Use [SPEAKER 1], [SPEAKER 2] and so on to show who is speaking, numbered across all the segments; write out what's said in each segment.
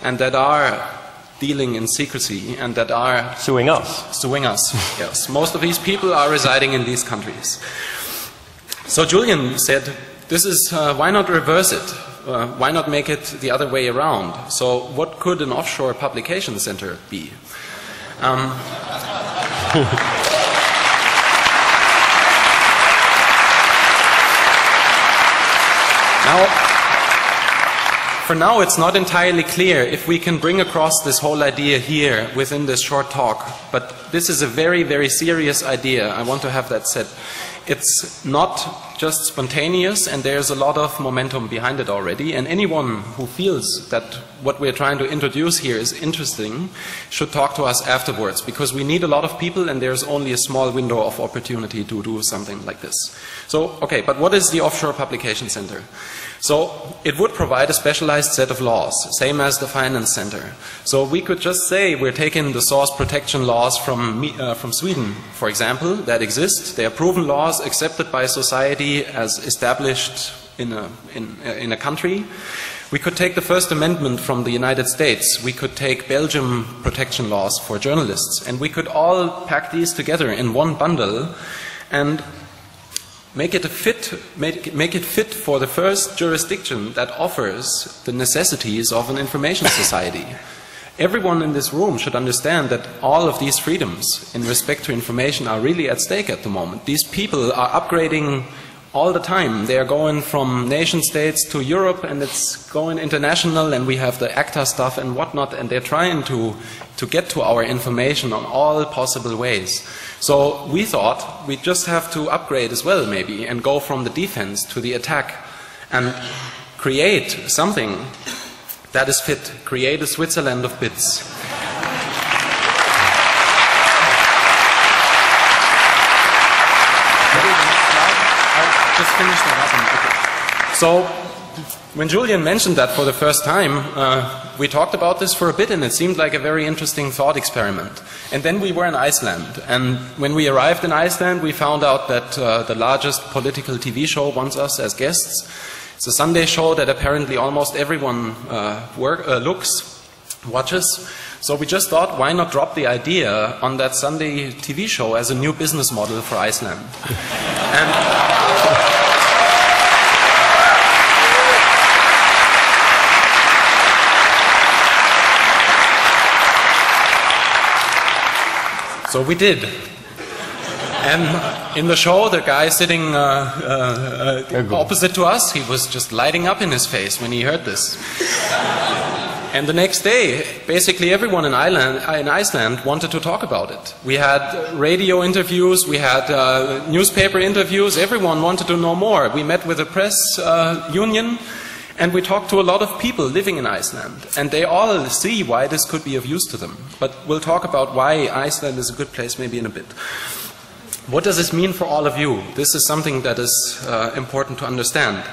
[SPEAKER 1] and that are dealing in secrecy and that are
[SPEAKER 2] suing us.
[SPEAKER 1] Suing us, yes. Most of these people are residing in these countries. So Julian said, this is, why not reverse it? Why not make it the other way around? So what could an offshore publication center be? For now, it's not entirely clear if we can bring across this whole idea here within this short talk, but this is a very, very serious idea. I want to have that said. It's not just spontaneous, and there's a lot of momentum behind it already, and anyone who feels that what we're trying to introduce here is interesting should talk to us afterwards, because we need a lot of people and there's only a small window of opportunity to do something like this. So, okay, but what is the Offshore Publication Center? So it would provide a specialized set of laws, same as the Finance Center. So we could just say we're taking the source protection laws from Sweden, for example, that exist. They are proven laws accepted by society as established in a country. We could take the First Amendment from the United States. We could take Belgium protection laws for journalists. And we could all pack these together in one bundle and make it fit for the first jurisdiction that offers the necessities of an information society. Everyone in this room should understand that all of these freedoms in respect to information are really at stake at the moment. These people are upgrading all the time. They are going from nation states to Europe, and it's going international, and we have the ACTA stuff and whatnot, and they're trying to get to our information on all possible ways. So we thought we just have to upgrade as well, maybe, and go from the defense to the attack and create something that is fit, create a Switzerland of bits. Just finish that up. Okay. So when Julian mentioned that for the first time, we talked about this for a bit, and it seemed like a very interesting thought experiment. And then we were in Iceland, and when we arrived in Iceland, we found out that the largest political TV show wants us as guests. It's a Sunday show that apparently almost everyone watches. So we just thought, why not drop the idea on that Sunday TV show as a new business model for Iceland? So we did. And in the show, the guy sitting opposite to us, he was just lighting up in his face when he heard this. And the next day, basically everyone in Iceland wanted to talk about it. We had radio interviews, we had newspaper interviews, everyone wanted to know more. We met with the press union, and we talked to a lot of people living in Iceland, and they all see why this could be of use to them. But we'll talk about why Iceland is a good place maybe in a bit. What does this mean for all of you? This is something that is important to understand.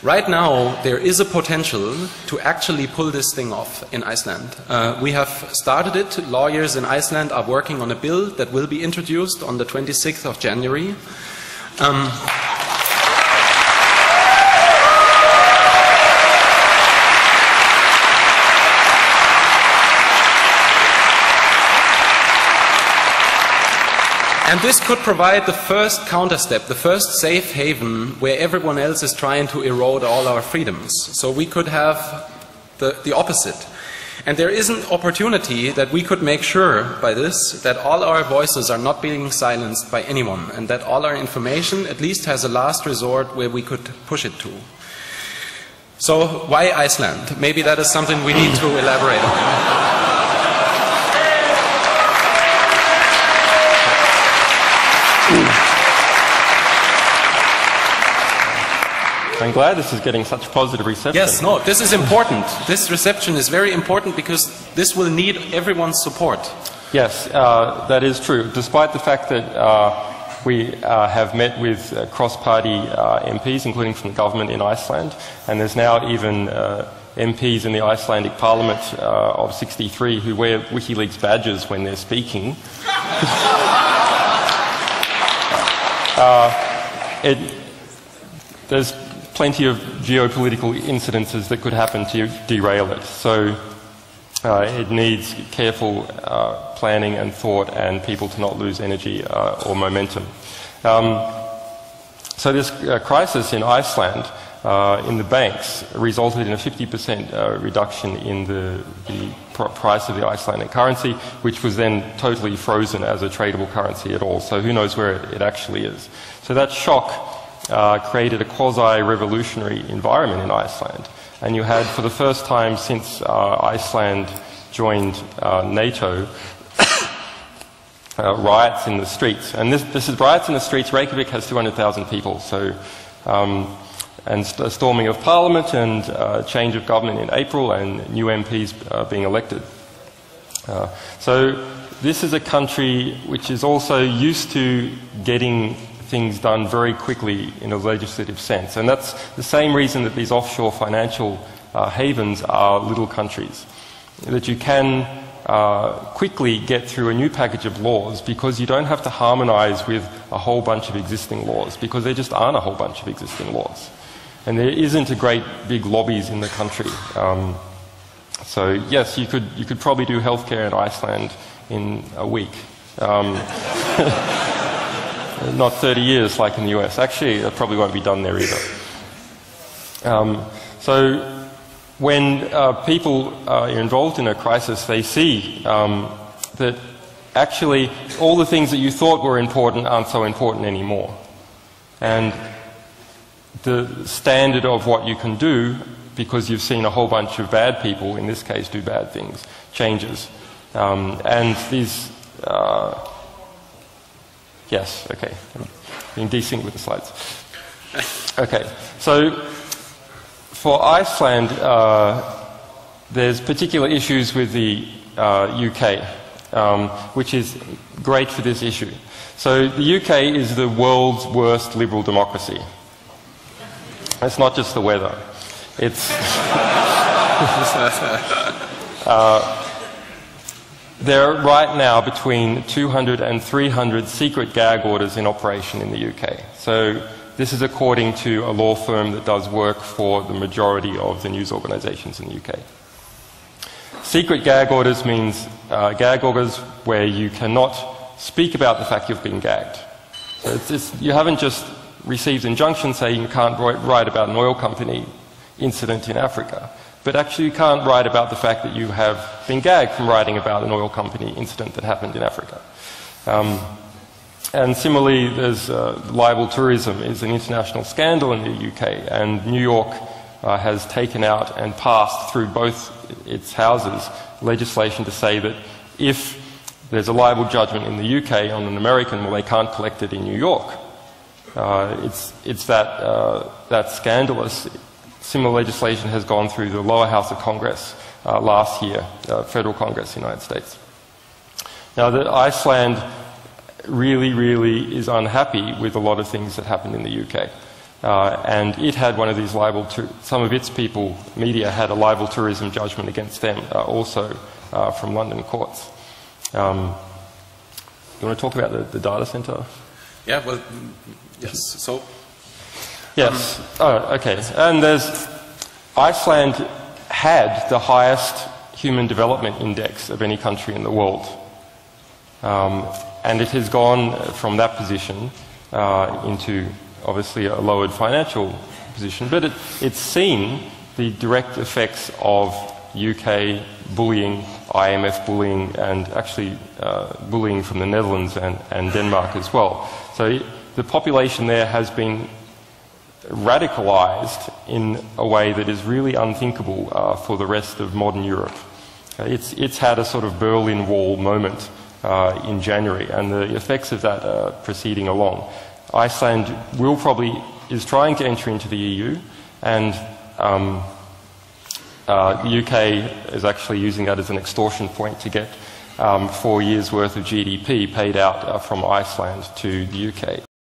[SPEAKER 1] Right now, there is a potential to actually pull this thing off in Iceland. We have started it. Lawyers in Iceland are working on a bill that will be introduced on the 26th of January. And this could provide the first counterstep, the first safe haven where everyone else is trying to erode all our freedoms. So we could have the opposite. And there is an opportunity that we could make sure by this that all our voices are not being silenced by anyone, and that all our information at least has a last resort where we could push it to. So why Iceland? Maybe that is something we need to elaborate on.
[SPEAKER 2] I'm glad this is getting such positive reception.
[SPEAKER 1] Yes, no, this is important. This reception is very important because this will need everyone's support.
[SPEAKER 2] Yes, that is true. Despite the fact that we have met with cross-party MPs, including from the government in Iceland, and there's now even MPs in the Icelandic Parliament of 63 who wear WikiLeaks badges when they're speaking. There's plenty of geopolitical incidences that could happen to derail it. So It needs careful planning and thought and people to not lose energy or momentum. So this crisis in Iceland in the banks resulted in a 50% reduction in the price of the Icelandic currency, which was then totally frozen as a tradable currency at all. So who knows where it actually is. So that shock created a quasi-revolutionary environment in Iceland. And you had, for the first time since Iceland joined NATO, riots in the streets. And this is riots in the streets. Reykjavik has 200,000 people. So, and a storming of parliament and change of government in April and new MPs being elected. So this is a country which is also used to getting things done very quickly in a legislative sense. And that's the same reason that these offshore financial havens are little countries. That you can quickly get through a new package of laws because you don't have to harmonize with a whole bunch of existing laws, because there just aren't a whole bunch of existing laws. And there isn't a great big lobbies in the country. So yes, you could probably do healthcare in Iceland in a week. Not 30 years like in the US. Actually, it probably won't be done there either. So when people are involved in a crisis, they see that actually all the things that you thought were important aren't so important anymore. And the standard of what you can do, because you've seen a whole bunch of bad people, in this case, do bad things, changes. And these... yes, okay. I'm being desync with the slides. Okay, so for Iceland, there's particular issues with the UK, which is great for this issue. So the UK is the world's worst liberal democracy. It's not just the weather. It's... There are right now between 200 and 300 secret gag orders in operation in the UK. So this is according to a law firm that does work for the majority of the news organisations in the UK. Secret gag orders means gag orders where you cannot speak about the fact you've been gagged. So you haven't just received injunctions saying you can't write about an oil company incident in Africa. But actually you can't write about the fact that you have been gagged from writing about an oil company incident that happened in Africa. And similarly, there's libel tourism is an international scandal in the UK, and New York has taken out and passed through both its houses legislation to say that if there's a libel judgment in the UK on an American, well, they can't collect it in New York. It's that scandalous. Similar legislation has gone through the lower house of Congress last year, Federal Congress, United States. Now, Iceland really, really is unhappy with a lot of things that happened in the UK. And it had one of these libel, some of its people, media, had a libel tourism judgment against them, also from London courts. You want to talk about the data centre?
[SPEAKER 1] Yeah, well, yes. So.
[SPEAKER 2] Yes. Okay. And Iceland had the highest human development index of any country in the world. And it has gone from that position into, obviously, a lowered financial position. But it's seen the direct effects of UK bullying, IMF bullying, and actually bullying from the Netherlands and Denmark as well. So the population there has been radicalized in a way that is really unthinkable for the rest of modern Europe. It's had a sort of Berlin Wall moment in January, and the effects of that are proceeding along. Iceland is trying to enter into the EU, and the UK is actually using that as an extortion point to get 4 years' worth of GDP paid out from Iceland to the UK.